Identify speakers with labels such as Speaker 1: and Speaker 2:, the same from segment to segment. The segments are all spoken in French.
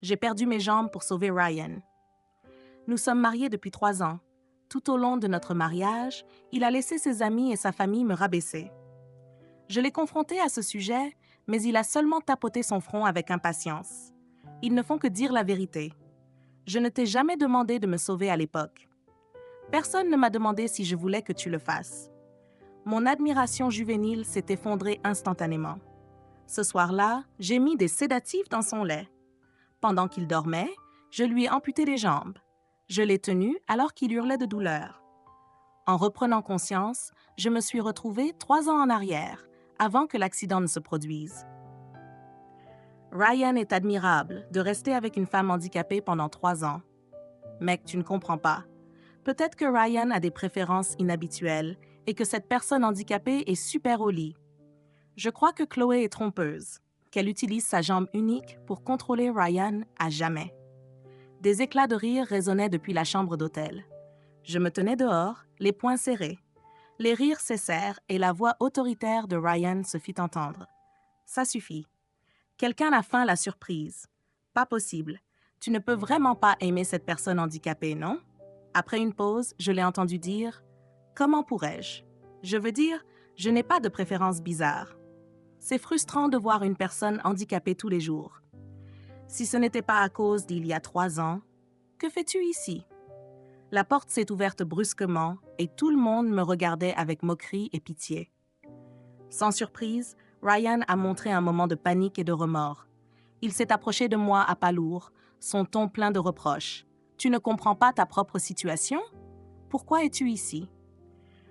Speaker 1: J'ai perdu mes jambes pour sauver Ryan. Nous sommes mariés depuis 3 ans. Tout au long de notre mariage, il a laissé ses amis et sa famille me rabaisser. Je l'ai confronté à ce sujet, mais il a seulement tapoté son front avec impatience. Ils ne font que dire la vérité. Je ne t'ai jamais demandé de me sauver à l'époque. Personne ne m'a demandé si je voulais que tu le fasses. Mon admiration juvénile s'est effondrée instantanément. Ce soir-là, j'ai mis des sédatifs dans son lait. Pendant qu'il dormait, je lui ai amputé les jambes. Je l'ai tenu alors qu'il hurlait de douleur. En reprenant conscience, je me suis retrouvée 3 ans en arrière, avant que l'accident ne se produise. Ryan est admirable de rester avec une femme handicapée pendant 3 ans. Mec, tu ne comprends pas. Peut-être que Ryan a des préférences inhabituelles et que cette personne handicapée est super au lit. Je crois que Chloé est trompeuse, qu'elle utilise sa jambe unique pour contrôler Ryan à jamais. Des éclats de rire résonnaient depuis la chambre d'hôtel. Je me tenais dehors, les poings serrés. Les rires cessèrent et la voix autoritaire de Ryan se fit entendre. « Ça suffit. Quelqu'un a faim à la surprise. Pas possible. Tu ne peux vraiment pas aimer cette personne handicapée, non? » Après une pause, je l'ai entendu dire « Comment pourrais-je? Je veux dire, je n'ai pas de préférence bizarre. C'est frustrant de voir une personne handicapée tous les jours. Si ce n'était pas à cause d'il y a 3 ans, que fais-tu ici? » La porte s'est ouverte brusquement et tout le monde me regardait avec moquerie et pitié. Sans surprise, Ryan a montré un moment de panique et de remords. Il s'est approché de moi à pas lourd, son ton plein de reproches. « Tu ne comprends pas ta propre situation? Pourquoi es-tu ici? »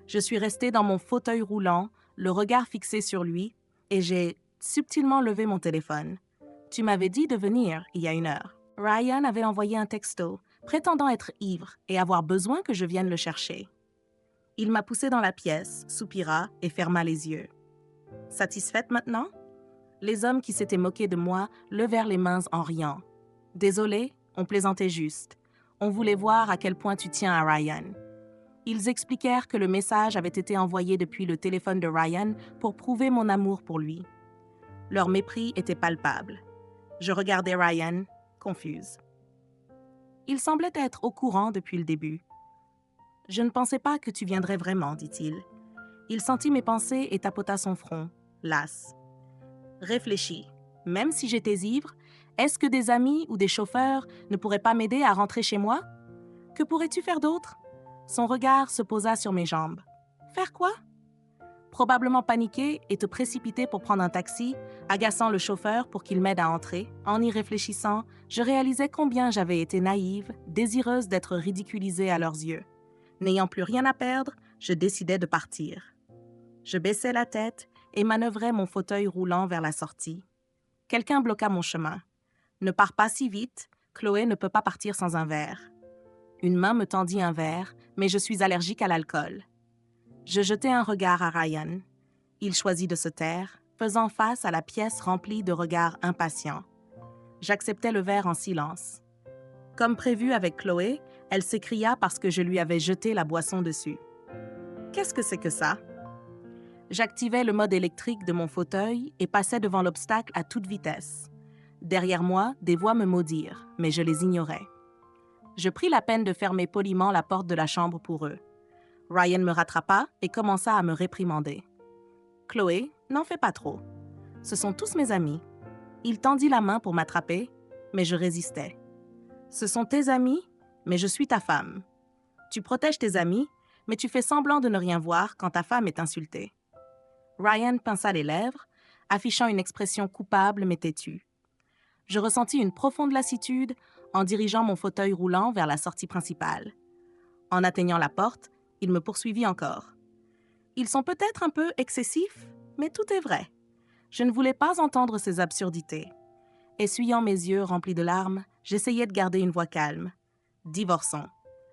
Speaker 1: Je suis restée dans mon fauteuil roulant, le regard fixé sur lui, et j'ai subtilement levé mon téléphone. « Tu m'avais dit de venir il y a 1 heure. » Ryan avait envoyé un texto, prétendant être ivre et avoir besoin que je vienne le chercher. Il m'a poussée dans la pièce, soupira et ferma les yeux. « Satisfaite maintenant? » Les hommes qui s'étaient moqués de moi levèrent les mains en riant. « Désolé, on plaisantait juste. On voulait voir à quel point tu tiens à Ryan. » Ils expliquèrent que le message avait été envoyé depuis le téléphone de Ryan pour prouver mon amour pour lui. Leur mépris était palpable. Je regardais Ryan, confuse. Il semblait être au courant depuis le début. « Je ne pensais pas que tu viendrais vraiment, dit-il. » Il sentit mes pensées et tapota son front, las. « Réfléchis. Même si j'étais ivre, est-ce que des amis ou des chauffeurs ne pourraient pas m'aider à rentrer chez moi? Que pourrais-tu faire d'autre? » Son regard se posa sur mes jambes. « Faire quoi? » Probablement paniquer et te précipiter pour prendre un taxi, agaçant le chauffeur pour qu'il m'aide à entrer. En y réfléchissant, je réalisais combien j'avais été naïve, désireuse d'être ridiculisée à leurs yeux. N'ayant plus rien à perdre, je décidai de partir. Je baissai la tête et manœuvrais mon fauteuil roulant vers la sortie. Quelqu'un bloqua mon chemin. « Ne pars pas si vite, Chloé ne peut pas partir sans un verre. » Une main me tendit un verre, mais je suis allergique à l'alcool. Je jetai un regard à Ryan. Il choisit de se taire, faisant face à la pièce remplie de regards impatients. J'acceptais le verre en silence. Comme prévu avec Chloé, elle s'écria parce que je lui avais jeté la boisson dessus. « Qu'est-ce que c'est que ça? » J'activais le mode électrique de mon fauteuil et passais devant l'obstacle à toute vitesse. Derrière moi, des voix me maudirent, mais je les ignorais. Je pris la peine de fermer poliment la porte de la chambre pour eux. Ryan me rattrapa et commença à me réprimander. « Chloé, n'en fais pas trop. Ce sont tous mes amis. » Il tendit la main pour m'attraper, mais je résistais. « Ce sont tes amis, mais je suis ta femme. Tu protèges tes amis, mais tu fais semblant de ne rien voir quand ta femme est insultée. » Ryan pinça les lèvres, affichant une expression coupable mais têtue. Je ressentis une profonde lassitude en dirigeant mon fauteuil roulant vers la sortie principale. En atteignant la porte, il me poursuivit encore. Ils sont peut-être un peu excessifs, mais tout est vrai. Je ne voulais pas entendre ces absurdités. Essuyant mes yeux remplis de larmes, j'essayais de garder une voix calme. Divorçons.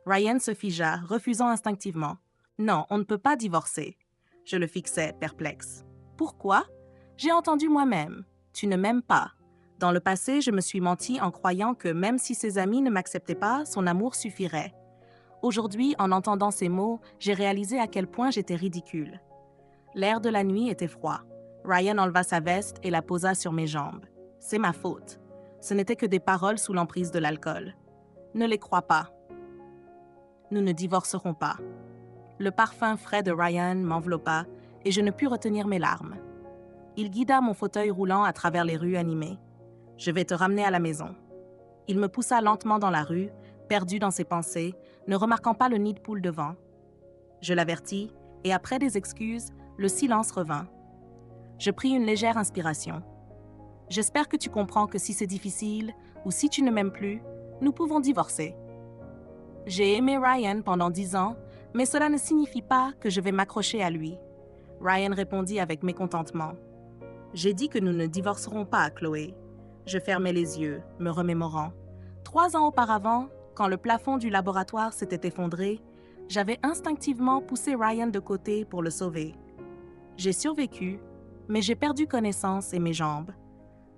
Speaker 1: Ryan se figea, refusant instinctivement. Non, on ne peut pas divorcer. Je le fixais, perplexe. Pourquoi? J'ai entendu moi-même. Tu ne m'aimes pas. Dans le passé, je me suis menti en croyant que même si ses amis ne m'acceptaient pas, son amour suffirait. Aujourd'hui, en entendant ces mots, j'ai réalisé à quel point j'étais ridicule. L'air de la nuit était froid. Ryan enleva sa veste et la posa sur mes jambes. C'est ma faute. Ce n'était que des paroles sous l'emprise de l'alcool. Ne les crois pas. Nous ne divorcerons pas. Le parfum frais de Ryan m'enveloppa et je ne pus retenir mes larmes. Il guida mon fauteuil roulant à travers les rues animées. Je vais te ramener à la maison. Il me poussa lentement dans la rue, perdu dans ses pensées, ne remarquant pas le nid de poule devant. Je l'avertis, et après des excuses, le silence revint. Je pris une légère inspiration. J'espère que tu comprends que si c'est difficile, ou si tu ne m'aimes plus, nous pouvons divorcer. J'ai aimé Ryan pendant 10 ans, mais cela ne signifie pas que je vais m'accrocher à lui. Ryan répondit avec mécontentement. J'ai dit que nous ne divorcerons pas, Chloé. Je fermai les yeux, me remémorant. 3 ans auparavant, quand le plafond du laboratoire s'était effondré, j'avais instinctivement poussé Ryan de côté pour le sauver. J'ai survécu, mais j'ai perdu connaissance et mes jambes.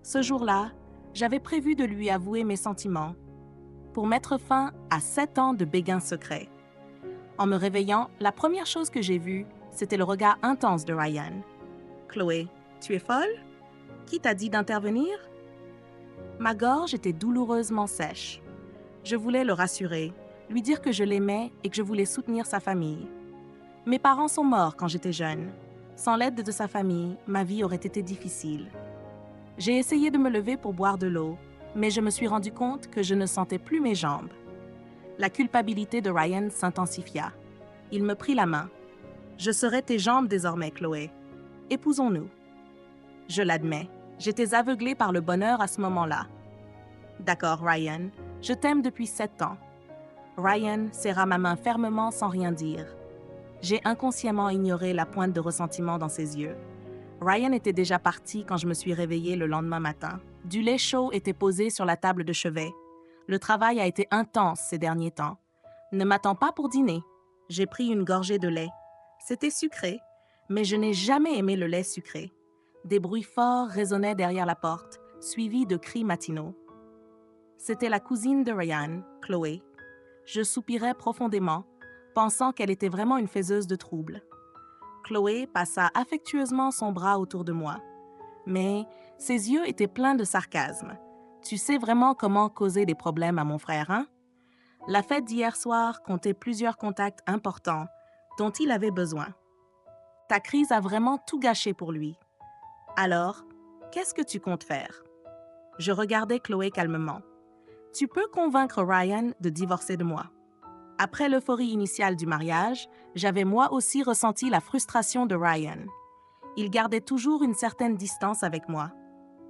Speaker 1: Ce jour-là, j'avais prévu de lui avouer mes sentiments, pour mettre fin à 7 ans de béguin secret. En me réveillant, la première chose que j'ai vue, c'était le regard intense de Ryan. « Chloé, tu es folle? Qui t'a dit d'intervenir? » Ma gorge était douloureusement sèche. Je voulais le rassurer, lui dire que je l'aimais et que je voulais soutenir sa famille. Mes parents sont morts quand j'étais jeune. Sans l'aide de sa famille, ma vie aurait été difficile. J'ai essayé de me lever pour boire de l'eau, mais je me suis rendu compte que je ne sentais plus mes jambes. La culpabilité de Ryan s'intensifia. Il me prit la main. « Je serai tes jambes désormais, Chloé. Épousons-nous. » Je l'admets, j'étais aveuglée par le bonheur à ce moment-là. « D'accord, Ryan, je t'aime depuis 7 ans. » Ryan serra ma main fermement sans rien dire. J'ai inconsciemment ignoré la pointe de ressentiment dans ses yeux. Ryan était déjà parti quand je me suis réveillée le lendemain matin. Du lait chaud était posé sur la table de chevet. Le travail a été intense ces derniers temps. Ne m'attends pas pour dîner. J'ai pris une gorgée de lait. C'était sucré, mais je n'ai jamais aimé le lait sucré. Des bruits forts résonnaient derrière la porte, suivis de cris matinaux. C'était la cousine de Ryan, Chloé. Je soupirais profondément, pensant qu'elle était vraiment une faiseuse de troubles. Chloé passa affectueusement son bras autour de moi. Mais ses yeux étaient pleins de sarcasme. « Tu sais vraiment comment causer des problèmes à mon frère, hein? » La fête d'hier soir comptait plusieurs contacts importants dont il avait besoin. Ta crise a vraiment tout gâché pour lui. Alors, qu'est-ce que tu comptes faire? Je regardais Chloé calmement. Tu peux convaincre Ryan de divorcer de moi. Après l'euphorie initiale du mariage, j'avais moi aussi ressenti la frustration de Ryan. Il gardait toujours une certaine distance avec moi.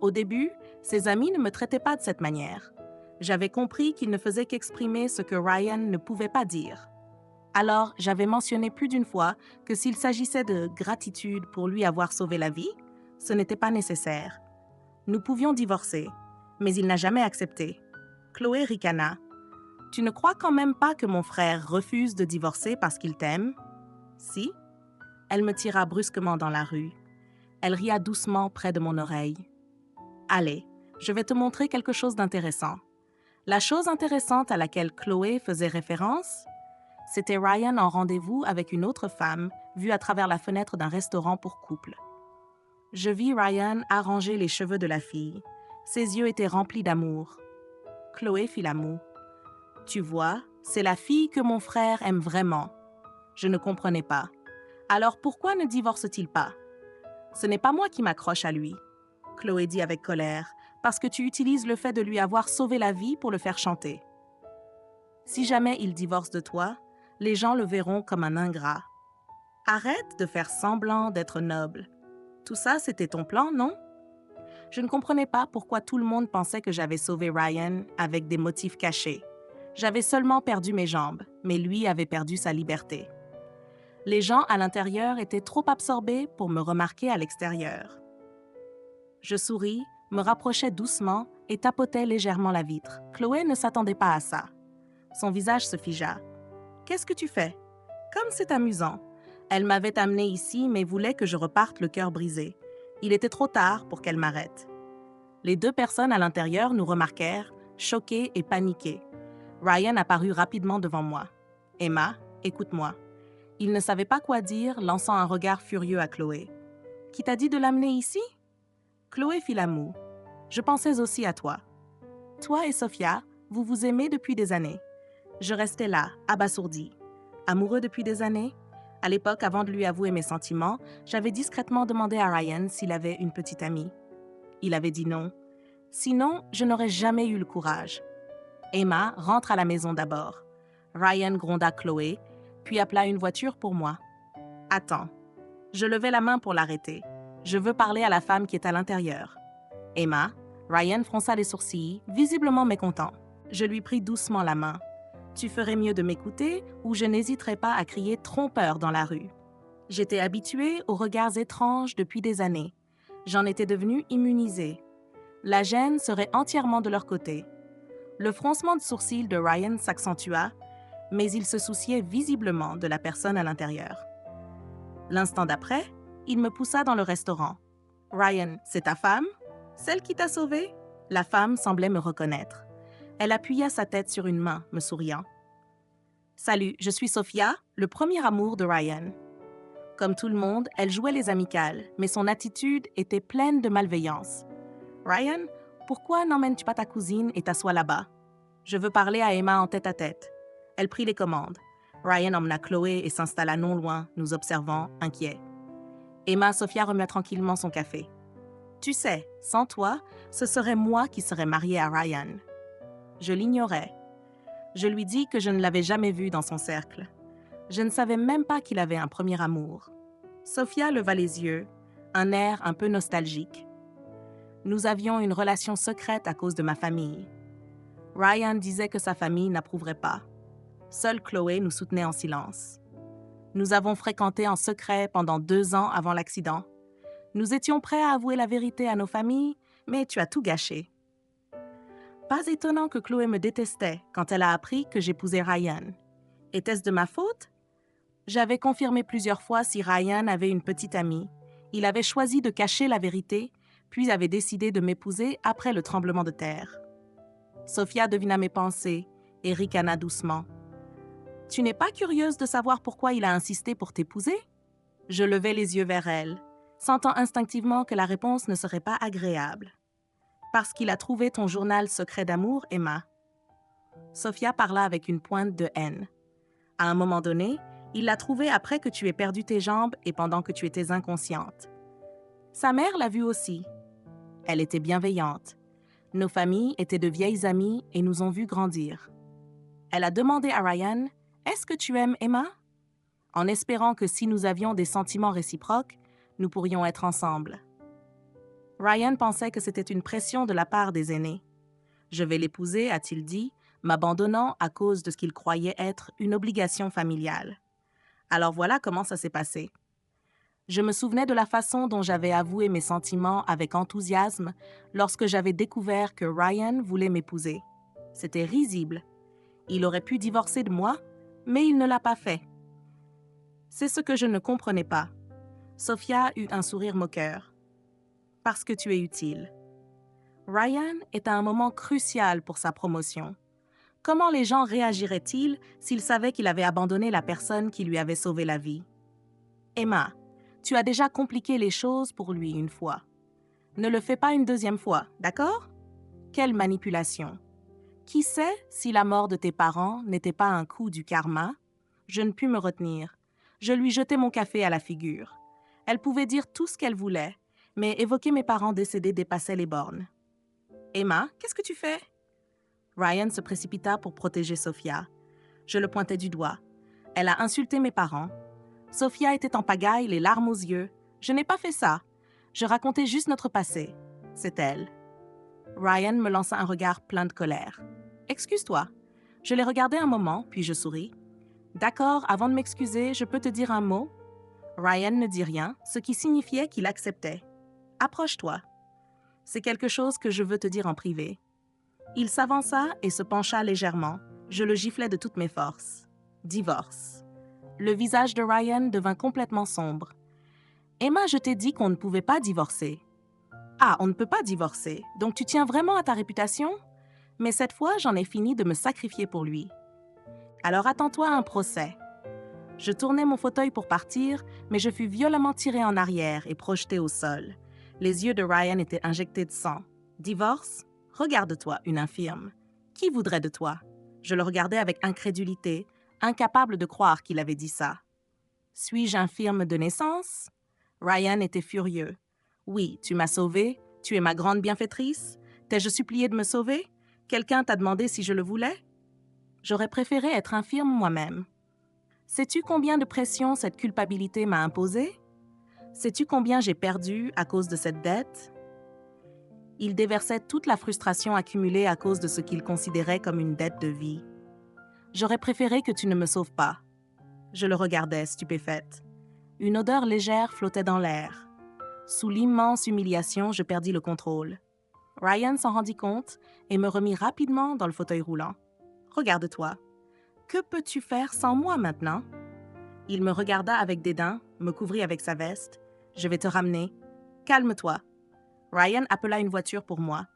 Speaker 1: Au début, ses amis ne me traitaient pas de cette manière. J'avais compris qu'il ne faisait qu'exprimer ce que Ryan ne pouvait pas dire. Alors, j'avais mentionné plus d'une fois que s'il s'agissait de gratitude pour lui avoir sauvé la vie, ce n'était pas nécessaire. Nous pouvions divorcer, mais il n'a jamais accepté. Chloé ricana. « Tu ne crois quand même pas que mon frère refuse de divorcer parce qu'il t'aime? » « Si. » Elle me tira brusquement dans la rue. Elle ria doucement près de mon oreille. « Allez, je vais te montrer quelque chose d'intéressant. » La chose intéressante à laquelle Chloé faisait référence, c'était Ryan en rendez-vous avec une autre femme, vue à travers la fenêtre d'un restaurant pour couple. Je vis Ryan arranger les cheveux de la fille. Ses yeux étaient remplis d'amour. Chloé fit la moue. « Tu vois, c'est la fille que mon frère aime vraiment. » Je ne comprenais pas. Alors pourquoi ne divorce-t-il pas? Ce n'est pas moi qui m'accroche à lui. Chloé dit avec colère, parce que tu utilises le fait de lui avoir sauvé la vie pour le faire chanter. Si jamais il divorce de toi, les gens le verront comme un ingrat. Arrête de faire semblant d'être noble. Tout ça, c'était ton plan, non? Je ne comprenais pas pourquoi tout le monde pensait que j'avais sauvé Ryan avec des motifs cachés. J'avais seulement perdu mes jambes, mais lui avait perdu sa liberté. Les gens à l'intérieur étaient trop absorbés pour me remarquer à l'extérieur. Je souris, me rapprochais doucement et tapotais légèrement la vitre. Chloé ne s'attendait pas à ça. Son visage se figea. « Qu'est-ce que tu fais? Comme c'est amusant. » Elle m'avait amené ici, mais voulait que je reparte le cœur brisé. Il était trop tard pour qu'elle m'arrête. Les 2 personnes à l'intérieur nous remarquèrent, choquées et paniquées. Ryan apparut rapidement devant moi. « Emma, écoute-moi. » Il ne savait pas quoi dire, lançant un regard furieux à Chloé. « Qui t'a dit de l'amener ici? » Chloé fit la moue. « Je pensais aussi à toi. » Toi et Sophia, vous vous aimez depuis des années. Je restais là, abasourdi. Amoureux depuis des années? À l'époque, avant de lui avouer mes sentiments, j'avais discrètement demandé à Ryan s'il avait une petite amie. Il avait dit non. Sinon, je n'aurais jamais eu le courage. Emma rentre à la maison d'abord. Ryan gronda Chloé, puis appela une voiture pour moi. Attends. Je levai la main pour l'arrêter. Je veux parler à la femme qui est à l'intérieur. Emma, Ryan fronça les sourcils, visiblement mécontent. Je lui pris doucement la main. Tu ferais mieux de m'écouter ou je n'hésiterai pas à crier trompeur dans la rue. J'étais habituée aux regards étranges depuis des années. J'en étais devenue immunisée. La gêne serait entièrement de leur côté. Le froncement de sourcils de Ryan s'accentua, mais il se souciait visiblement de la personne à l'intérieur. L'instant d'après, il me poussa dans le restaurant. « Ryan, c'est ta femme? Celle qui t'a sauvée ?» La femme semblait me reconnaître. Elle appuya sa tête sur une main, me souriant. « Salut, je suis Sophia, le premier amour de Ryan. » Comme tout le monde, elle jouait les amicales, mais son attitude était pleine de malveillance. « Ryan, pourquoi n'emmènes-tu pas ta cousine et t'assois là-bas? Je veux parler à Emma en tête-à-tête. » Elle prit les commandes. Ryan emmena Chloé et s'installa non loin, nous observant, inquiet. Emma Sophia remet tranquillement son café. « Tu sais, sans toi, ce serait moi qui serais mariée à Ryan. » Je l'ignorais. Je lui dis que je ne l'avais jamais vu dans son cercle. Je ne savais même pas qu'il avait un premier amour. Sophia leva les yeux, un air un peu nostalgique. Nous avions une relation secrète à cause de ma famille. Ryan disait que sa famille n'approuverait pas. Seule Chloé nous soutenait en silence. Nous avons fréquenté en secret pendant 2 ans avant l'accident. Nous étions prêts à avouer la vérité à nos familles, mais tu as tout gâché. Pas étonnant que Chloé me détestait quand elle a appris que j'épousais Ryan. Était-ce de ma faute? J'avais confirmé plusieurs fois si Ryan avait une petite amie. Il avait choisi de cacher la vérité, puis avait décidé de m'épouser après le tremblement de terre. Sophia devina mes pensées et ricana doucement. « Tu n'es pas curieuse de savoir pourquoi il a insisté pour t'épouser? » Je levai les yeux vers elle, sentant instinctivement que la réponse ne serait pas agréable. « Parce qu'il a trouvé ton journal secret d'amour, Emma. » Sophia parla avec une pointe de haine. « À un moment donné, il l'a trouvé après que tu aies perdu tes jambes et pendant que tu étais inconsciente. Sa mère l'a vu aussi. Elle était bienveillante. Nos familles étaient de vieilles amies et nous ont vus grandir. Elle a demandé à Ryan « Est-ce que tu aimes Emma ?» en espérant que si nous avions des sentiments réciproques, nous pourrions être ensemble. Ryan pensait que c'était une pression de la part des aînés. « Je vais l'épouser », a-t-il dit, m'abandonnant à cause de ce qu'il croyait être une obligation familiale. Alors voilà comment ça s'est passé. Je me souvenais de la façon dont j'avais avoué mes sentiments avec enthousiasme lorsque j'avais découvert que Ryan voulait m'épouser. C'était risible. Il aurait pu divorcer de moi, mais il ne l'a pas fait. C'est ce que je ne comprenais pas. Sophia eut un sourire moqueur. « Parce que tu es utile. » Ryan est à un moment crucial pour sa promotion. Comment les gens réagiraient-ils s'ils savaient qu'il avait abandonné la personne qui lui avait sauvé la vie? Emma, tu as déjà compliqué les choses pour lui une fois. Ne le fais pas une deuxième fois, d'accord? Quelle manipulation! Qui sait si la mort de tes parents n'était pas un coup du karma? Je ne pus me retenir. Je lui jetai mon café à la figure. Elle pouvait dire tout ce qu'elle voulait, mais évoquer mes parents décédés dépassait les bornes. Emma, qu'est-ce que tu fais? Ryan se précipita pour protéger Sophia. Je le pointais du doigt. Elle a insulté mes parents. Sophia était en pagaille, les larmes aux yeux. Je n'ai pas fait ça. Je racontais juste notre passé. C'est elle. Ryan me lança un regard plein de colère. « Excuse-toi. » Je l'ai regardé un moment, puis je souris. « D'accord, avant de m'excuser, je peux te dire un mot? » Ryan ne dit rien, ce qui signifiait qu'il acceptait. « Approche-toi. C'est quelque chose que je veux te dire en privé. » Il s'avança et se pencha légèrement. Je le giflai de toutes mes forces. Divorce. Le visage de Ryan devint complètement sombre. « Emma, je t'ai dit qu'on ne pouvait pas divorcer. »« Ah, on ne peut pas divorcer. Donc tu tiens vraiment à ta réputation? Mais cette fois, j'en ai fini de me sacrifier pour lui. Alors attends-toi à un procès. » Je tournai mon fauteuil pour partir, mais je fus violemment tiré en arrière et projeté au sol. Les yeux de Ryan étaient injectés de sang. Divorce? Regarde-toi, une infirme. Qui voudrait de toi? Je le regardais avec incrédulité, incapable de croire qu'il avait dit ça. Suis-je infirme de naissance? Ryan était furieux. Oui, tu m'as sauvée, tu es ma grande bienfaitrice. T'ai-je supplié de me sauver? Quelqu'un t'a demandé si je le voulais? J'aurais préféré être infirme moi-même. Sais-tu combien de pression cette culpabilité m'a imposée? Sais-tu combien j'ai perdu à cause de cette dette? Il déversait toute la frustration accumulée à cause de ce qu'il considérait comme une dette de vie. J'aurais préféré que tu ne me sauves pas. Je le regardais, stupéfaite. Une odeur légère flottait dans l'air. Sous l'immense humiliation, je perdis le contrôle. Ryan s'en rendit compte et me remit rapidement dans le fauteuil roulant. Regarde-toi. Que peux-tu faire sans moi maintenant? Il me regarda avec dédain, me couvrit avec sa veste. Je vais te ramener. Calme-toi. Ryan appela une voiture pour moi.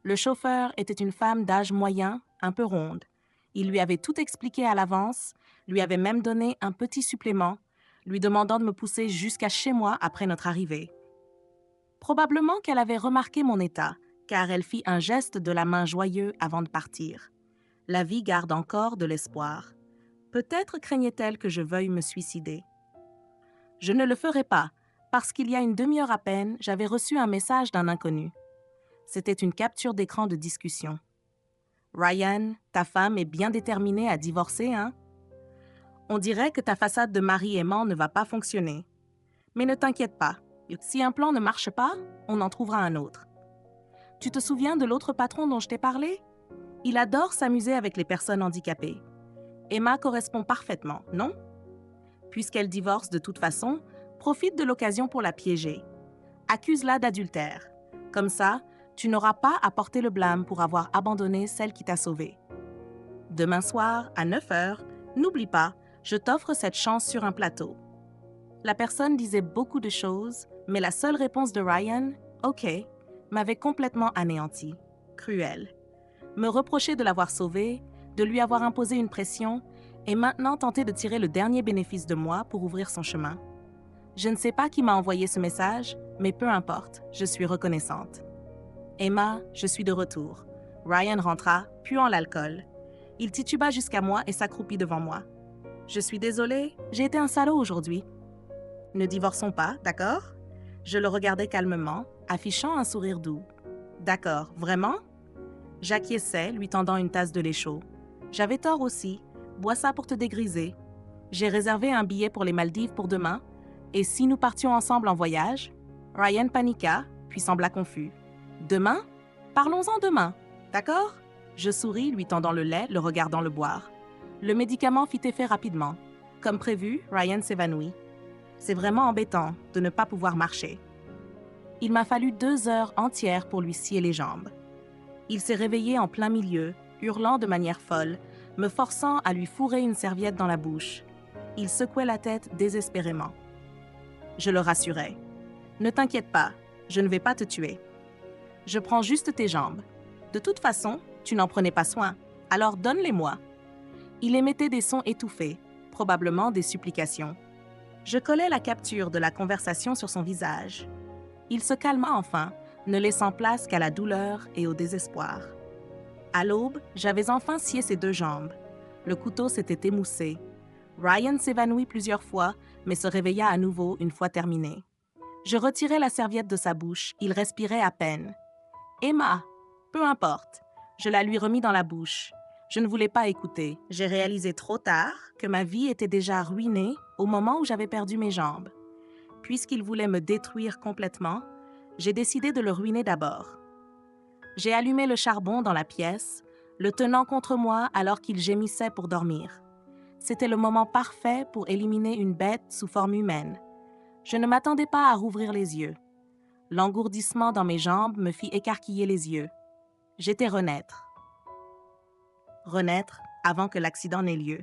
Speaker 1: Le chauffeur était une femme d'âge moyen, un peu ronde. Il lui avait tout expliqué à l'avance, lui avait même donné un petit supplément, lui demandant de me pousser jusqu'à chez moi après notre arrivée. Probablement qu'elle avait remarqué mon état, car elle fit un geste de la main joyeux avant de partir. La vie garde encore de l'espoir. Peut-être craignait-elle que je veuille me suicider. Je ne le ferai pas, parce qu'il y a une demi-heure à peine, j'avais reçu un message d'un inconnu. C'était une capture d'écran de discussion. « Ryan, ta femme est bien déterminée à divorcer, hein? On dirait que ta façade de mari aimant ne va pas fonctionner. Mais ne t'inquiète pas, si un plan ne marche pas, on en trouvera un autre. Tu te souviens de l'autre patron dont je t'ai parlé? Il adore s'amuser avec les personnes handicapées. Emma correspond parfaitement, non? Puisqu'elle divorce de toute façon, profite de l'occasion pour la piéger. Accuse-la d'adultère. Comme ça, tu n'auras pas à porter le blâme pour avoir abandonné celle qui t'a sauvée. Demain soir, à 9 heures, n'oublie pas, je t'offre cette chance sur un plateau. » La personne disait beaucoup de choses, mais la seule réponse de Ryan, « OK », m'avait complètement anéanti. Cruel. Me reprocher de l'avoir sauvée, de lui avoir imposé une pression, et maintenant tenter de tirer le dernier bénéfice de moi pour ouvrir son chemin. Je ne sais pas qui m'a envoyé ce message, mais peu importe, je suis reconnaissante. Emma, je suis de retour. Ryan rentra, puant l'alcool. Il tituba jusqu'à moi et s'accroupit devant moi. Je suis désolée, j'ai été un salaud aujourd'hui. Ne divorçons pas, d'accord? Je le regardais calmement, affichant un sourire doux. D'accord, vraiment? J'acquiesçais, lui tendant une tasse de lait chaud. J'avais tort aussi. Bois ça pour te dégriser. J'ai réservé un billet pour les Maldives pour demain. Et si nous partions ensemble en voyage? Ryan paniqua, puis sembla confus. Demain? Parlons-en demain, d'accord? Je souris, lui tendant le lait, le regardant le boire. Le médicament fit effet rapidement. Comme prévu, Ryan s'évanouit. C'est vraiment embêtant de ne pas pouvoir marcher. Il m'a fallu 2 heures entières pour lui scier les jambes. Il s'est réveillé en plein milieu, hurlant de manière folle, me forçant à lui fourrer une serviette dans la bouche. Il secouait la tête désespérément. Je le rassurais. « Ne t'inquiète pas, je ne vais pas te tuer. Je prends juste tes jambes. De toute façon, tu n'en prenais pas soin, alors donne-les-moi. » Il émettait des sons étouffés, probablement des supplications. Je collai la capture de la conversation sur son visage. Il se calma enfin, ne laissant place qu'à la douleur et au désespoir. À l'aube, j'avais enfin scié ses 2 jambes. Le couteau s'était émoussé. Ryan s'évanouit plusieurs fois, mais se réveilla à nouveau une fois terminé. Je retirai la serviette de sa bouche, il respirait à peine. « Emma, peu importe. » Je la lui remis dans la bouche. Je ne voulais pas écouter. J'ai réalisé trop tard que ma vie était déjà ruinée au moment où j'avais perdu mes jambes. Puisqu'il voulait me détruire complètement, j'ai décidé de le ruiner d'abord. J'ai allumé le charbon dans la pièce, le tenant contre moi alors qu'il gémissait pour dormir. C'était le moment parfait pour éliminer une bête sous forme humaine. Je ne m'attendais pas à rouvrir les yeux. L'engourdissement dans mes jambes me fit écarquiller les yeux. J'étais renaître. Renaître avant que l'accident n'ait lieu.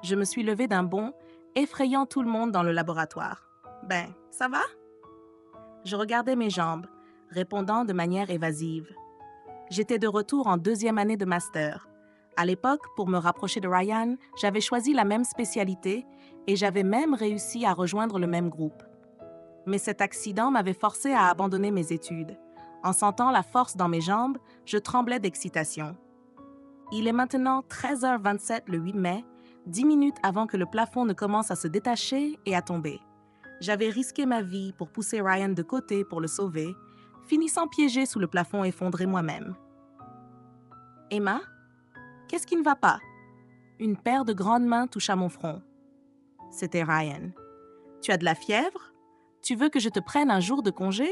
Speaker 1: Je me suis levée d'un bond, effrayant tout le monde dans le laboratoire. « Ben, ça va? » Je regardais mes jambes, répondant de manière évasive. J'étais de retour en 2e année de master. À l'époque, pour me rapprocher de Ryan, j'avais choisi la même spécialité et j'avais même réussi à rejoindre le même groupe. Mais cet accident m'avait forcé à abandonner mes études. En sentant la force dans mes jambes, je tremblais d'excitation. Il est maintenant 13h27 le 8 mai, 10 minutes avant que le plafond ne commence à se détacher et à tomber. J'avais risqué ma vie pour pousser Ryan de côté pour le sauver, finissant piégé sous le plafond effondré moi-même. « Emma, qu'est-ce qui ne va pas? » Une paire de grandes mains toucha mon front. C'était Ryan. « Tu as de la fièvre? Tu veux que je te prenne un jour de congé? »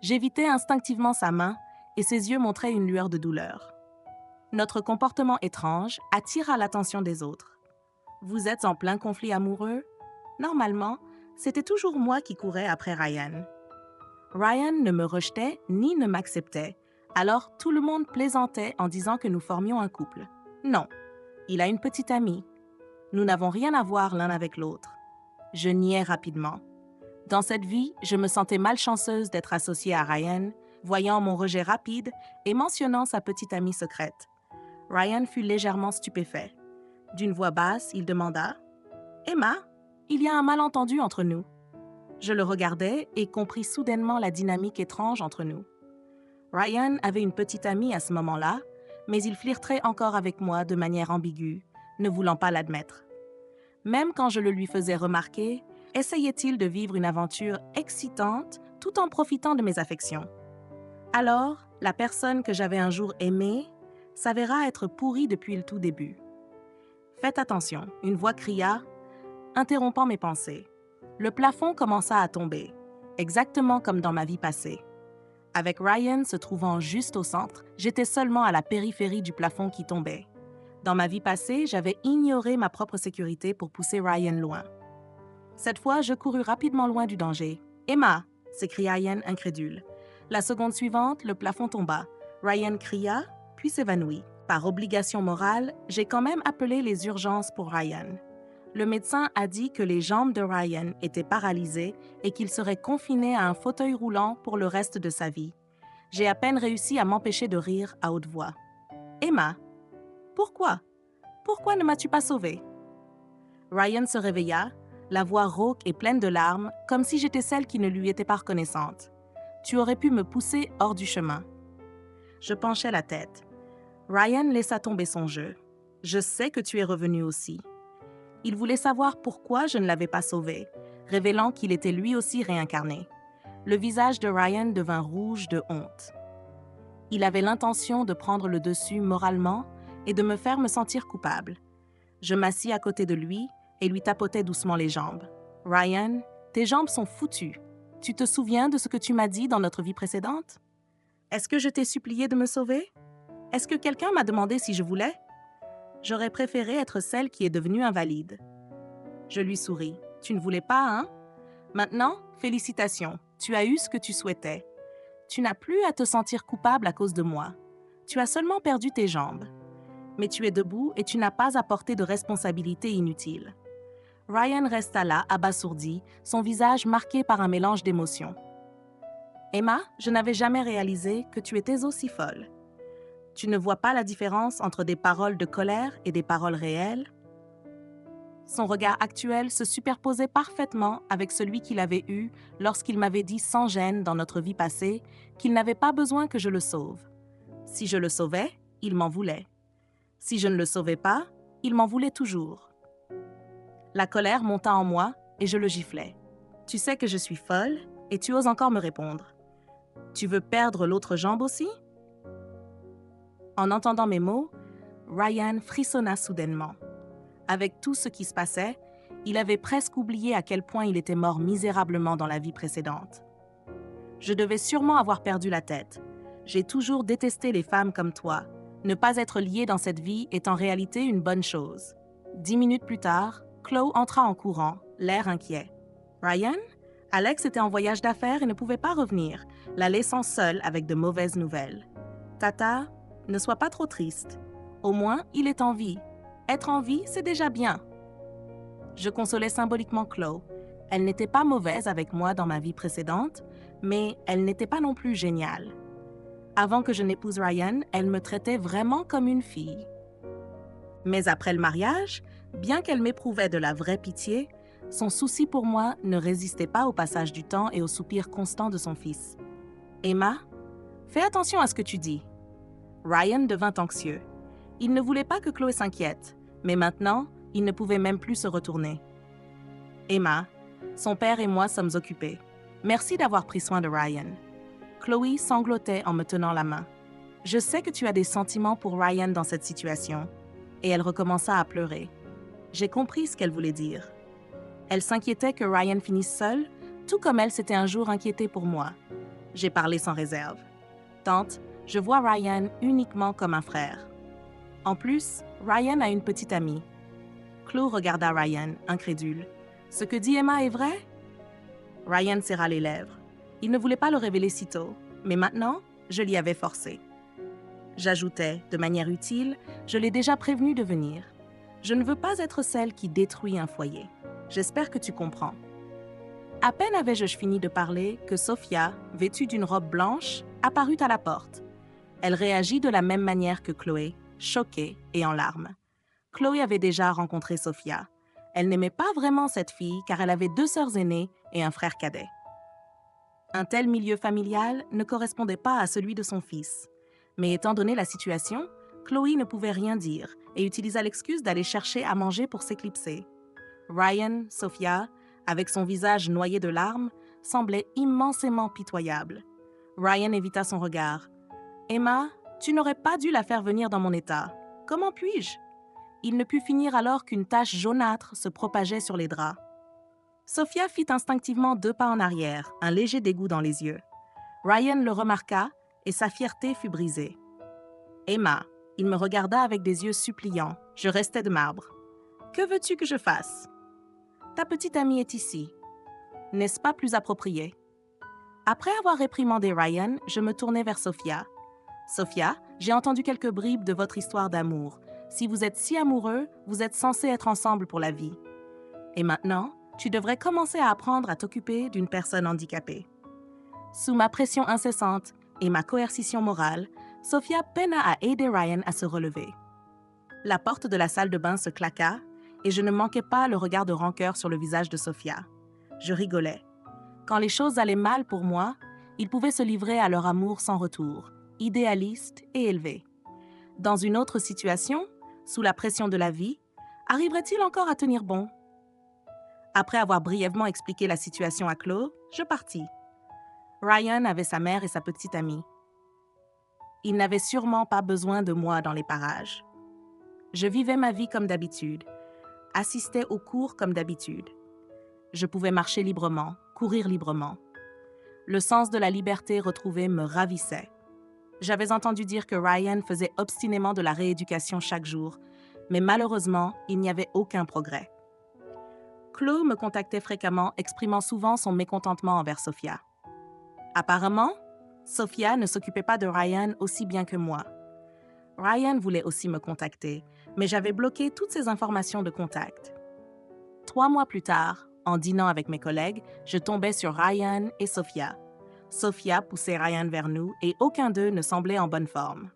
Speaker 1: J'évitais instinctivement sa main et ses yeux montraient une lueur de douleur. Notre comportement étrange attira l'attention des autres. Vous êtes en plein conflit amoureux? Normalement, c'était toujours moi qui courais après Ryan. Ryan ne me rejetait ni ne m'acceptait, alors tout le monde plaisantait en disant que nous formions un couple. Non, il a une petite amie. Nous n'avons rien à voir l'un avec l'autre. Je niais rapidement. Dans cette vie, je me sentais malchanceuse d'être associée à Ryan, voyant mon rejet rapide et mentionnant sa petite amie secrète. Ryan fut légèrement stupéfait. D'une voix basse, il demanda « Emma, il y a un malentendu entre nous. » Je le regardais et compris soudainement la dynamique étrange entre nous. Ryan avait une petite amie à ce moment-là, mais il flirterait encore avec moi de manière ambiguë, ne voulant pas l'admettre. Même quand je le lui faisais remarquer, essayait-il de vivre une aventure excitante tout en profitant de mes affections. Alors, la personne que j'avais un jour aimée s'avéra être pourrie depuis le tout début. Faites attention, une voix cria, interrompant mes pensées. Le plafond commença à tomber, exactement comme dans ma vie passée. Avec Ryan se trouvant juste au centre, j'étais seulement à la périphérie du plafond qui tombait. Dans ma vie passée, j'avais ignoré ma propre sécurité pour pousser Ryan loin. Cette fois, je courus rapidement loin du danger. « Emma !» s'écria Ryan incrédule. La seconde suivante, le plafond tomba. Ryan cria, puis s'évanouit. Par obligation morale, j'ai quand même appelé les urgences pour Ryan. Le médecin a dit que les jambes de Ryan étaient paralysées et qu'il serait confiné à un fauteuil roulant pour le reste de sa vie. J'ai à peine réussi à m'empêcher de rire à haute voix. « Emma, pourquoi? Pourquoi ne m'as-tu pas sauvée? » Ryan se réveilla, la voix rauque et pleine de larmes, comme si j'étais celle qui ne lui était pas reconnaissante. « Tu aurais pu me pousser hors du chemin. » Je penchai la tête. Ryan laissa tomber son jeu. « Je sais que tu es revenu aussi. » Il voulait savoir pourquoi je ne l'avais pas sauvé, révélant qu'il était lui aussi réincarné. Le visage de Ryan devint rouge de honte. Il avait l'intention de prendre le dessus moralement et de me faire me sentir coupable. Je m'assis à côté de lui et lui tapotai doucement les jambes. « Ryan, tes jambes sont foutues. Tu te souviens de ce que tu m'as dit dans notre vie précédente? Est-ce que je t'ai supplié de me sauver? Est-ce que quelqu'un m'a demandé si je voulais? J'aurais préféré être celle qui est devenue invalide. » Je lui souris. « Tu ne voulais pas, hein? Maintenant, félicitations, tu as eu ce que tu souhaitais. Tu n'as plus à te sentir coupable à cause de moi. Tu as seulement perdu tes jambes. Mais tu es debout et tu n'as pas à porter de responsabilité inutile. » Ryan resta là, abasourdi, son visage marqué par un mélange d'émotions. « Emma, je n'avais jamais réalisé que tu étais aussi folle. Tu ne vois pas la différence entre des paroles de colère et des paroles réelles? » Son regard actuel se superposait parfaitement avec celui qu'il avait eu lorsqu'il m'avait dit sans gêne dans notre vie passée qu'il n'avait pas besoin que je le sauve. Si je le sauvais, il m'en voulait. Si je ne le sauvais pas, il m'en voulait toujours. La colère monta en moi et je le giflai. « Tu sais que je suis folle et tu oses encore me répondre. Tu veux perdre l'autre jambe aussi? » En entendant mes mots, Ryan frissonna soudainement. Avec tout ce qui se passait, il avait presque oublié à quel point il était mort misérablement dans la vie précédente. Je devais sûrement avoir perdu la tête. J'ai toujours détesté les femmes comme toi. Ne pas être liée dans cette vie est en réalité une bonne chose. 10 minutes plus tard, Chloe entra en courant, l'air inquiet. Ryan? Alex était en voyage d'affaires et ne pouvait pas revenir, la laissant seule avec de mauvaises nouvelles. Tata, ne sois pas trop triste. Au moins, il est en vie. Être en vie, c'est déjà bien. Je consolais symboliquement Chloe. Elle n'était pas mauvaise avec moi dans ma vie précédente, mais elle n'était pas non plus géniale. Avant que je n'épouse Ryan, elle me traitait vraiment comme une fille. Mais après le mariage, bien qu'elle m'éprouvait de la vraie pitié, son souci pour moi ne résistait pas au passage du temps et aux soupirs constants de son fils. « Emma, Fais attention à ce que tu dis. Ryan devint anxieux. Il ne voulait pas que Chloé s'inquiète, mais maintenant, il ne pouvait même plus se retourner. Emma, son père et moi sommes occupés. Merci d'avoir pris soin de Ryan. Chloé sanglotait en me tenant la main. Je sais que tu as des sentiments pour Ryan dans cette situation. Et elle recommença à pleurer. J'ai compris ce qu'elle voulait dire. Elle s'inquiétait que Ryan finisse seul, tout comme elle s'était un jour inquiétée pour moi. J'ai parlé sans réserve. Tante, je vois Ryan uniquement comme un frère. En plus, Ryan a une petite amie. Chloé regarda Ryan, incrédule. Ce que dit Emma est vrai? Ryan serra les lèvres. Il ne voulait pas le révéler si tôt, mais maintenant, je l'y avais forcé. J'ajoutais, de manière utile, je l'ai déjà prévenu de venir. Je ne veux pas être celle qui détruit un foyer. J'espère que tu comprends. À peine avais-je fini de parler que Sophia, vêtue d'une robe blanche, apparut à la porte. Elle réagit de la même manière que Chloé, choquée et en larmes. Chloé avait déjà rencontré Sophia. Elle n'aimait pas vraiment cette fille car elle avait 2 sœurs aînées et un frère cadet. Un tel milieu familial ne correspondait pas à celui de son fils. Mais étant donné la situation, Chloé ne pouvait rien dire et utilisa l'excuse d'aller chercher à manger pour s'éclipser. Ryan, Sophia, avec son visage noyé de larmes, semblait immensément pitoyable. Ryan évita son regard. « Emma, tu n'aurais pas dû la faire venir dans mon état. Comment puis-je » Il ne put finir alors qu'une tache jaunâtre se propageait sur les draps. Sophia fit instinctivement 2 pas en arrière, un léger dégoût dans les yeux. Ryan le remarqua et sa fierté fut brisée. « Emma », il me regarda avec des yeux suppliants. Je restais de marbre. « Que veux-tu que je fasse ?»« Ta petite amie est ici. N'est-ce pas plus approprié ?» Après avoir réprimandé Ryan, je me tournai vers Sophia. « Sophia, j'ai entendu quelques bribes de votre histoire d'amour. Si vous êtes si amoureux, vous êtes censés être ensemble pour la vie. Et maintenant, tu devrais commencer à apprendre à t'occuper d'une personne handicapée. » Sous ma pression incessante et ma coercition morale, Sophia peina à aider Ryan à se relever. La porte de la salle de bain se claqua et je ne manquai pas le regard de rancœur sur le visage de Sophia. Je rigolais. Quand les choses allaient mal pour moi, ils pouvaient se livrer à leur amour sans retour, idéaliste et élevé. Dans une autre situation, sous la pression de la vie, arriverait-il encore à tenir bon? Après avoir brièvement expliqué la situation à Chloé, je partis. Ryan avait sa mère et sa petite amie. Il n'avait sûrement pas besoin de moi dans les parages. Je vivais ma vie comme d'habitude, assistais aux cours comme d'habitude. Je pouvais marcher librement, courir librement. Le sens de la liberté retrouvée me ravissait. J'avais entendu dire que Ryan faisait obstinément de la rééducation chaque jour, mais malheureusement, il n'y avait aucun progrès. Chloé me contactait fréquemment, exprimant souvent son mécontentement envers Sophia. Apparemment, Sophia ne s'occupait pas de Ryan aussi bien que moi. Ryan voulait aussi me contacter, mais j'avais bloqué toutes ses informations de contact. 3 mois plus tard, en dînant avec mes collègues, je tombais sur Ryan et Sophia. Sophia poussait Ryan vers nous et aucun d'eux ne semblait en bonne forme.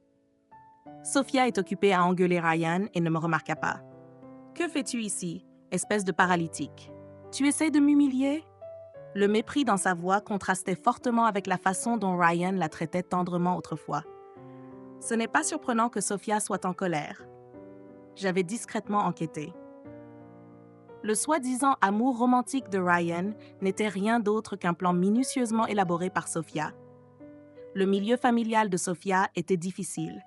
Speaker 1: Sophia est occupée à engueuler Ryan et ne me remarqua pas. « Que fais-tu ici, espèce de paralytique? Tu essaies de m'humilier ?» Le mépris dans sa voix contrastait fortement avec la façon dont Ryan la traitait tendrement autrefois. Ce n'est pas surprenant que Sophia soit en colère. J'avais discrètement enquêté. Le soi-disant amour romantique de Ryan n'était rien d'autre qu'un plan minutieusement élaboré par Sophia. Le milieu familial de Sophia était difficile.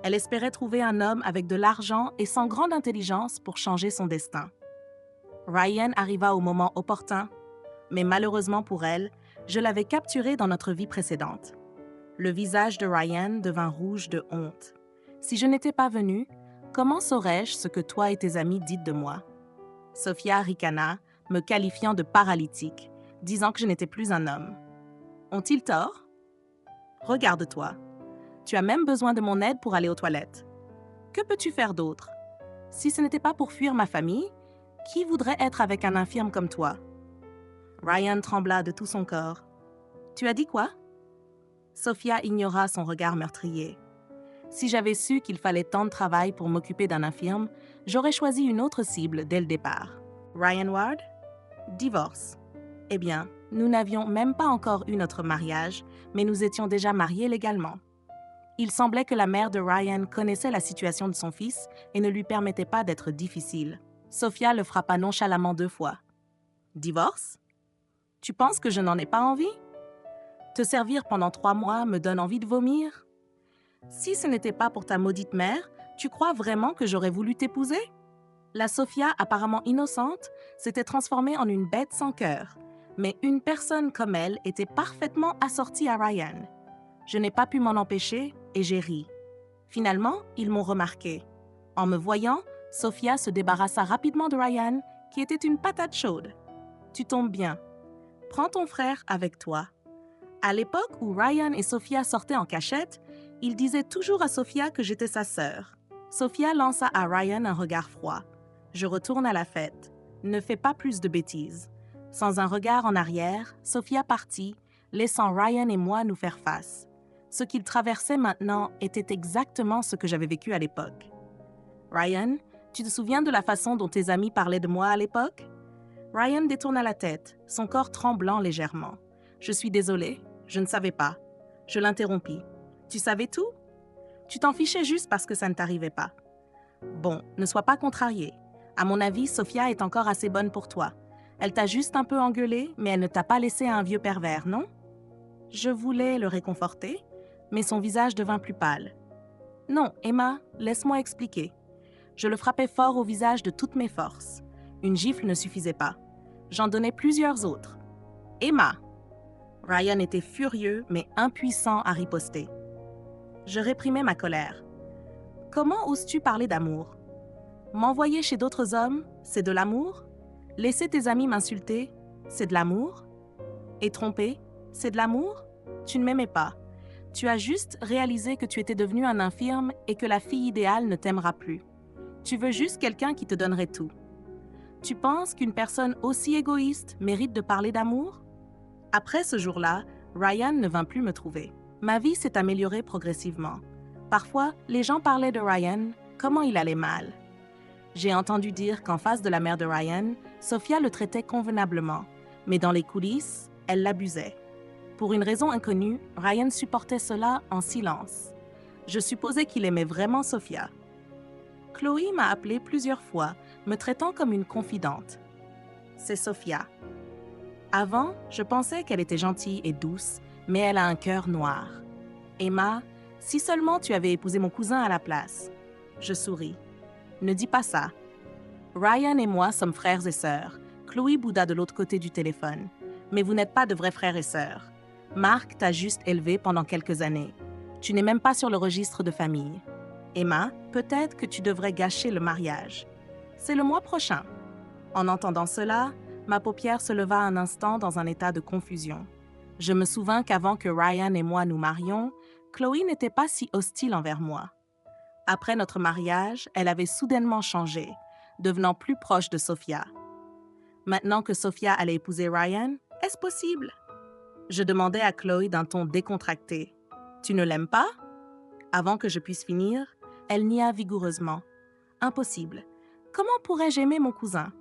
Speaker 1: Elle espérait trouver un homme avec de l'argent et sans grande intelligence pour changer son destin. Ryan arriva au moment opportun, mais malheureusement pour elle, je l'avais capturé dans notre vie précédente. Le visage de Ryan devint rouge de honte. Si je n'étais pas venue, comment saurais-je ce que toi et tes amis dites de moi? Sophia ricana, me qualifiant de paralytique, disant que je n'étais plus un homme. Ont-ils tort? Regarde-toi. Tu as même besoin de mon aide pour aller aux toilettes. Que peux-tu faire d'autre? Si ce n'était pas pour fuir ma famille, qui voudrait être avec un infirme comme toi? Ryan trembla de tout son corps. Tu as dit quoi? Sophia ignora son regard meurtrier. Si j'avais su qu'il fallait tant de travail pour m'occuper d'un infirme, j'aurais choisi une autre cible dès le départ. Ryan Ward? Divorce. Eh bien, nous n'avions même pas encore eu notre mariage, mais nous étions déjà mariés légalement. Il semblait que la mère de Ryan connaissait la situation de son fils et ne lui permettait pas d'être difficile. Sophia le frappa nonchalamment 2 fois. « Divorce? Tu penses que je n'en ai pas envie? Te servir pendant 3 mois me donne envie de vomir? Si ce n'était pas pour ta maudite mère, tu crois vraiment que j'aurais voulu t'épouser? » La Sophia, apparemment innocente, s'était transformée en une bête sans cœur. Mais une personne comme elle était parfaitement assortie à Ryan. Je n'ai pas pu m'en empêcher et j'ai ri. Finalement, ils m'ont remarqué. En me voyant, Sophia se débarrassa rapidement de Ryan, qui était une patate chaude. Tu tombes bien. Prends ton frère avec toi. À l'époque où Ryan et Sophia sortaient en cachette, il disait toujours à Sophia que j'étais sa sœur. Sophia lança à Ryan un regard froid. Je retourne à la fête. Ne fais pas plus de bêtises. Sans un regard en arrière, Sophia partit, laissant Ryan et moi nous faire face. Ce qu'il traversait maintenant était exactement ce que j'avais vécu à l'époque. Ryan, tu te souviens de la façon dont tes amis parlaient de moi à l'époque? Ryan détourna la tête, son corps tremblant légèrement. Je suis désolée, je ne savais pas. Je l'interrompis. Tu savais tout? Tu t'en fichais juste parce que ça ne t'arrivait pas. Bon, ne sois pas contrarié. À mon avis, Sophia est encore assez bonne pour toi. Elle t'a juste un peu engueulé, mais elle ne t'a pas laissé à un vieux pervers, non? Je voulais le réconforter, mais son visage devint plus pâle. Non, Emma, laisse-moi expliquer. Je le frappais fort au visage de toutes mes forces. Une gifle ne suffisait pas. J'en donnais plusieurs autres. Emma! Ryan était furieux, mais impuissant à riposter. Je réprimais ma colère. Comment oses-tu parler d'amour? M'envoyer chez d'autres hommes, c'est de l'amour? Laisser tes amis m'insulter, c'est de l'amour? Et tromper, c'est de l'amour? Tu ne m'aimais pas. Tu as juste réalisé que tu étais devenu un infirme et que la fille idéale ne t'aimera plus. Tu veux juste quelqu'un qui te donnerait tout. Tu penses qu'une personne aussi égoïste mérite de parler d'amour? Après ce jour-là, Ryan ne vint plus me trouver. Ma vie s'est améliorée progressivement. Parfois, les gens parlaient de Ryan, comment il allait mal. J'ai entendu dire qu'en face de la mère de Ryan, Sophia le traitait convenablement, mais dans les coulisses, elle l'abusait. Pour une raison inconnue, Ryan supportait cela en silence. Je supposais qu'il aimait vraiment Sophia. Chloé m'a appelée plusieurs fois, me traitant comme une confidente. C'est Sophia. Avant, je pensais qu'elle était gentille et douce, mais elle a un cœur noir. Emma, si seulement tu avais épousé mon cousin à la place. Je souris. Ne dis pas ça. Ryan et moi sommes frères et sœurs. Chloé bouda de l'autre côté du téléphone. Mais vous n'êtes pas de vrais frères et sœurs. Mark t'a juste élevé pendant quelques années. Tu n'es même pas sur le registre de famille. Emma, peut-être que tu devrais gâcher le mariage. C'est le mois prochain. En entendant cela, ma paupière se leva un instant dans un état de confusion. Je me souvins qu'avant que Ryan et moi nous marions, Chloé n'était pas si hostile envers moi. Après notre mariage, elle avait soudainement changé, devenant plus proche de Sophia. Maintenant que Sophia allait épouser Ryan, est-ce possible? Je demandais à Chloé d'un ton décontracté. « Tu ne l'aimes pas? » Avant que je puisse finir, elle nia vigoureusement. « Impossible. Comment pourrais-je aimer mon cousin? »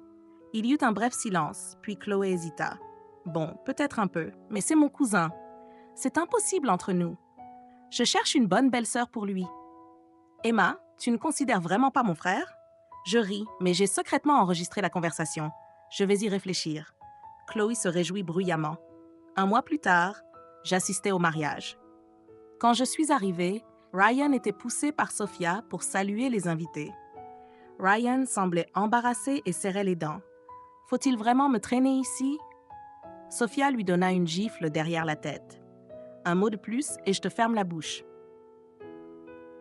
Speaker 1: Il y eut un bref silence, puis Chloé hésita. « Bon, peut-être un peu, mais c'est mon cousin. C'est impossible entre nous. Je cherche une bonne belle-sœur pour lui. » Emma, tu ne considères vraiment pas mon frère? Je ris, mais j'ai secrètement enregistré la conversation. Je vais y réfléchir. Chloé se réjouit bruyamment. Un mois plus tard, j'assistais au mariage. Quand je suis arrivée, Ryan était poussé par Sophia pour saluer les invités. Ryan semblait embarrassé et serrait les dents. « Faut-il vraiment me traîner ici? » Sophia lui donna une gifle derrière la tête. « Un mot de plus et je te ferme la bouche. »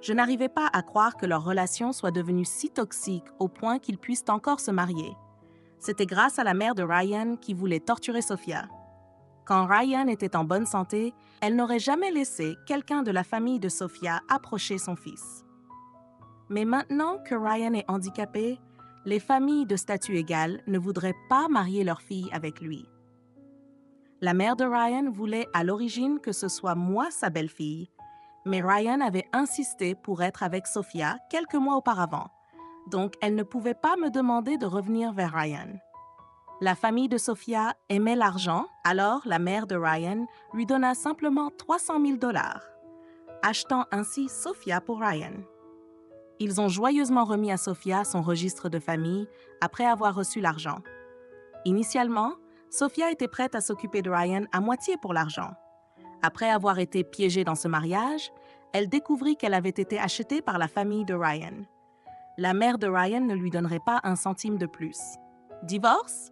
Speaker 1: Je n'arrivais pas à croire que leur relation soit devenue si toxique au point qu'ils puissent encore se marier. C'était grâce à la mère de Ryan qui voulait torturer Sophia. Quand Ryan était en bonne santé, elle n'aurait jamais laissé quelqu'un de la famille de Sophia approcher son fils. Mais maintenant que Ryan est handicapé, les familles de statut égal ne voudraient pas marier leur fille avec lui. La mère de Ryan voulait à l'origine que ce soit moi sa belle-fille, mais Ryan avait insisté pour être avec Sophia quelques mois auparavant, donc elle ne pouvait pas me demander de revenir vers Ryan. La famille de Sophia aimait l'argent, alors la mère de Ryan lui donna simplement 300 000 dollars, achetant ainsi Sophia pour Ryan. Ils ont joyeusement remis à Sophia son registre de famille après avoir reçu l'argent. Initialement, Sophia était prête à s'occuper de Ryan à moitié pour l'argent. Après avoir été piégée dans ce mariage, elle découvrit qu'elle avait été achetée par la famille de Ryan. La mère de Ryan ne lui donnerait pas un centime de plus. Divorce?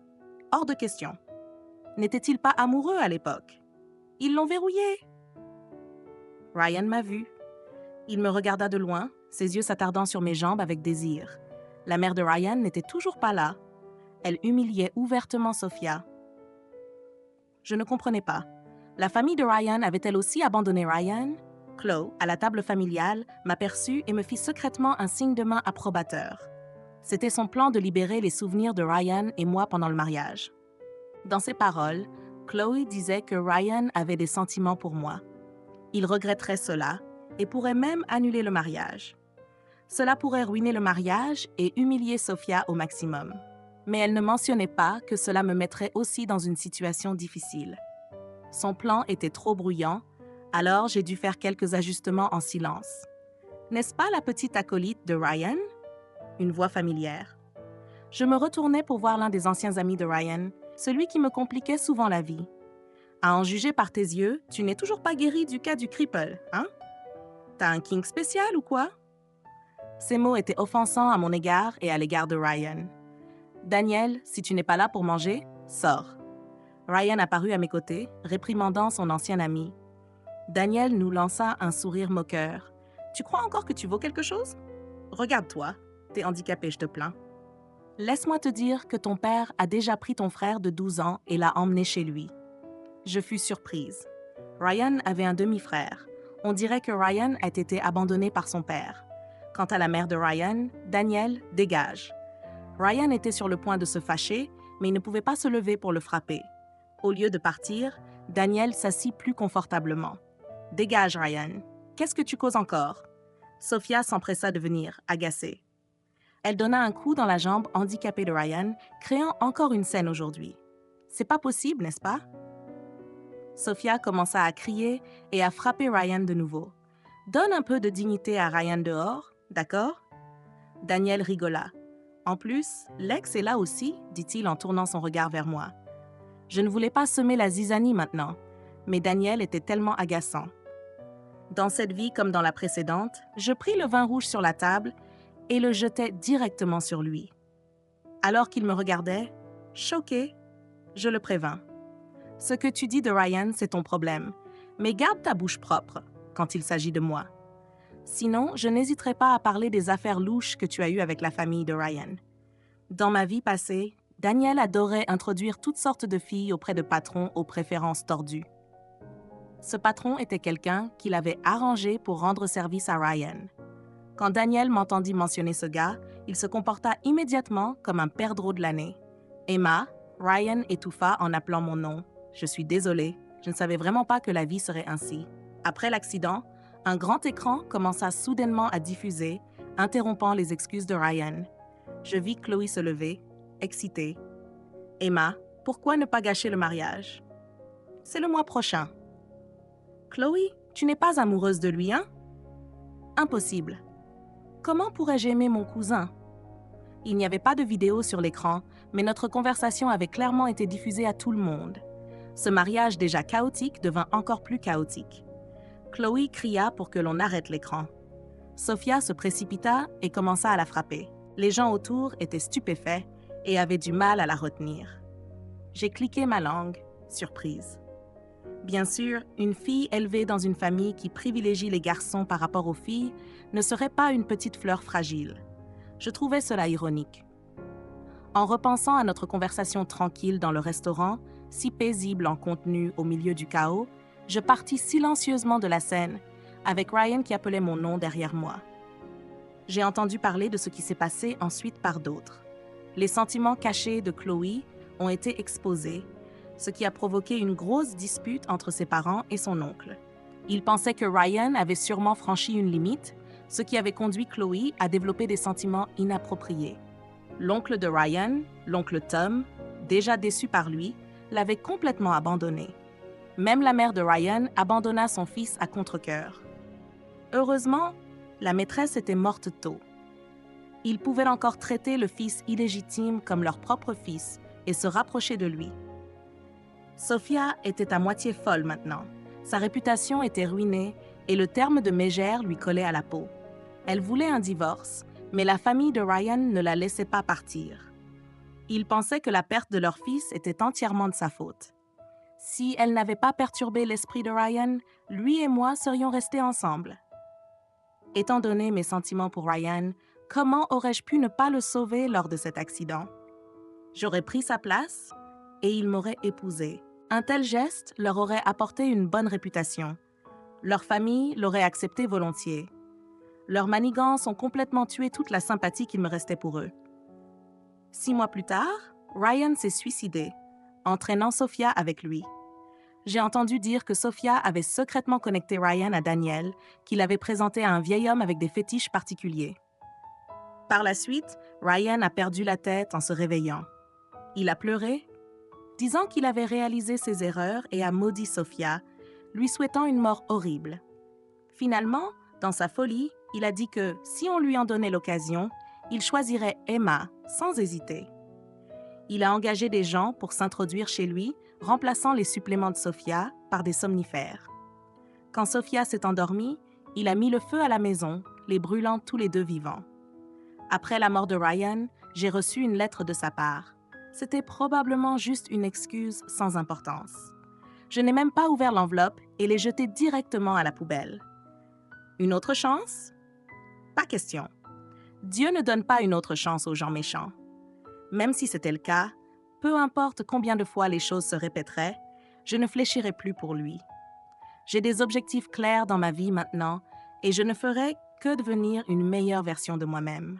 Speaker 1: Hors de question. N'était-il pas amoureux à l'époque? Ils l'ont verrouillé. Ryan m'a vu. Il me regarda de loin, ses yeux s'attardant sur mes jambes avec désir. La mère de Ryan n'était toujours pas là. Elle humiliait ouvertement Sophia. Je ne comprenais pas. La famille de Ryan avait-elle aussi abandonné Ryan? Chloe, à la table familiale, m'aperçut et me fit secrètement un signe de main approbateur. C'était son plan de libérer les souvenirs de Ryan et moi pendant le mariage. Dans ses paroles, Chloe disait que Ryan avait des sentiments pour moi. Il regretterait cela et pourrait même annuler le mariage. Cela pourrait ruiner le mariage et humilier Sophia au maximum. Mais elle ne mentionnait pas que cela me mettrait aussi dans une situation difficile. Son plan était trop bruyant, alors j'ai dû faire quelques ajustements en silence. N'est-ce pas la petite acolyte de Ryan? Une voix familière. Je me retournai pour voir l'un des anciens amis de Ryan, celui qui me compliquait souvent la vie. À en juger par tes yeux, tu n'es toujours pas guéri du cas du cripple, hein? T'as un kink spécial ou quoi? Ces mots étaient offensants à mon égard et à l'égard de Ryan. Daniel, si tu n'es pas là pour manger, sors. Ryan apparut à mes côtés, réprimandant son ancien ami. Daniel nous lança un sourire moqueur. Tu crois encore que tu vaux quelque chose? Regarde-toi, t'es handicapé, je te plains. Laisse-moi te dire que ton père a déjà pris ton frère de 12 ans et l'a emmené chez lui. Je fus surprise. Ryan avait un demi-frère. On dirait que Ryan a été abandonné par son père. Quant à la mère de Ryan, Daniel, dégage. Ryan était sur le point de se fâcher, mais il ne pouvait pas se lever pour le frapper. Au lieu de partir, Daniel s'assit plus confortablement. Dégage, Ryan. Qu'est-ce que tu causes encore? Sophia s'empressa de venir, agacée. Elle donna un coup dans la jambe handicapée de Ryan, créant encore une scène aujourd'hui. C'est pas possible, n'est-ce pas? Sophia commença à crier et à frapper Ryan de nouveau. Donne un peu de dignité à Ryan dehors, d'accord? Daniel rigola. En plus, Lex est là aussi, dit-il en tournant son regard vers moi. Je ne voulais pas semer la zizanie maintenant, mais Daniel était tellement agaçant. Dans cette vie comme dans la précédente, je pris le vin rouge sur la table et le jetai directement sur lui. Alors qu'il me regardait, choqué, je le prévins. Ce que tu dis de Ryan, c'est ton problème, mais garde ta bouche propre quand il s'agit de moi. Sinon, je n'hésiterai pas à parler des affaires louches que tu as eues avec la famille de Ryan. Dans ma vie passée, Daniel adorait introduire toutes sortes de filles auprès de patrons aux préférences tordues. Ce patron était quelqu'un qu'il avait arrangé pour rendre service à Ryan. Quand Daniel m'entendit mentionner ce gars, il se comporta immédiatement comme un perdreau de l'année. Emma, Ryan étouffa en appelant mon nom. Je suis désolée, je ne savais vraiment pas que la vie serait ainsi. Après l'accident, un grand écran commença soudainement à diffuser, interrompant les excuses de Ryan. Je vis Chloe se lever, excitée. Emma, pourquoi ne pas gâcher le mariage? C'est le mois prochain. Chloe, tu n'es pas amoureuse de lui, hein? Impossible. Comment pourrais-je aimer mon cousin? Il n'y avait pas de vidéo sur l'écran, mais notre conversation avait clairement été diffusée à tout le monde. Ce mariage déjà chaotique devint encore plus chaotique. Chloe cria pour que l'on arrête l'écran. Sophia se précipita et commença à la frapper. Les gens autour étaient stupéfaits et avaient du mal à la retenir. J'ai cliqué ma langue, surprise. Bien sûr, une fille élevée dans une famille qui privilégie les garçons par rapport aux filles ne serait pas une petite fleur fragile. Je trouvais cela ironique. En repensant à notre conversation tranquille dans le restaurant, si paisible en contenu au milieu du chaos, je partis silencieusement de la scène, avec Ryan qui appelait mon nom derrière moi. J'ai entendu parler de ce qui s'est passé ensuite par d'autres. Les sentiments cachés de Chloe ont été exposés, ce qui a provoqué une grosse dispute entre ses parents et son oncle. Il pensait que Ryan avait sûrement franchi une limite, ce qui avait conduit Chloe à développer des sentiments inappropriés. L'oncle de Ryan, l'oncle Tom, déjà déçue par lui, l'avait complètement abandonné. Même la mère de Ryan abandonna son fils à contre-cœur. Heureusement, la maîtresse était morte tôt. Ils pouvaient encore traiter le fils illégitime comme leur propre fils et se rapprocher de lui. Sophia était à moitié folle maintenant. Sa réputation était ruinée et le terme de mégère lui collait à la peau. Elle voulait un divorce, mais la famille de Ryan ne la laissait pas partir. Ils pensaient que la perte de leur fils était entièrement de sa faute. Si elle n'avait pas perturbé l'esprit de Ryan, lui et moi serions restés ensemble. Étant donné mes sentiments pour Ryan, comment aurais-je pu ne pas le sauver lors de cet accident? J'aurais pris sa place et il m'aurait épousée. Un tel geste leur aurait apporté une bonne réputation. Leur famille l'aurait accepté volontiers. Leurs manigances ont complètement tué toute la sympathie qu'il me restait pour eux. 6 mois plus tard, Ryan s'est suicidé, entraînant Sophia avec lui. J'ai entendu dire que Sophia avait secrètement connecté Ryan à Daniel, qu'il avait présenté à un vieil homme avec des fétiches particuliers. Par la suite, Ryan a perdu la tête en se réveillant. Il a pleuré, disant qu'il avait réalisé ses erreurs et a maudit Sophia, lui souhaitant une mort horrible. Finalement, dans sa folie, il a dit que, si on lui en donnait l'occasion, il choisirait Emma, sans hésiter. Il a engagé des gens pour s'introduire chez lui, remplaçant les suppléments de Sophia par des somnifères. Quand Sophia s'est endormie, il a mis le feu à la maison, les brûlant tous les deux vivants. Après la mort de Ryan, j'ai reçu une lettre de sa part. C'était probablement juste une excuse sans importance. Je n'ai même pas ouvert l'enveloppe et l'ai jetée directement à la poubelle. Une autre chance? Pas question. Dieu ne donne pas une autre chance aux gens méchants. Même si c'était le cas, peu importe combien de fois les choses se répéteraient, je ne fléchirai plus pour lui. J'ai des objectifs clairs dans ma vie maintenant et je ne ferai que devenir une meilleure version de moi-même.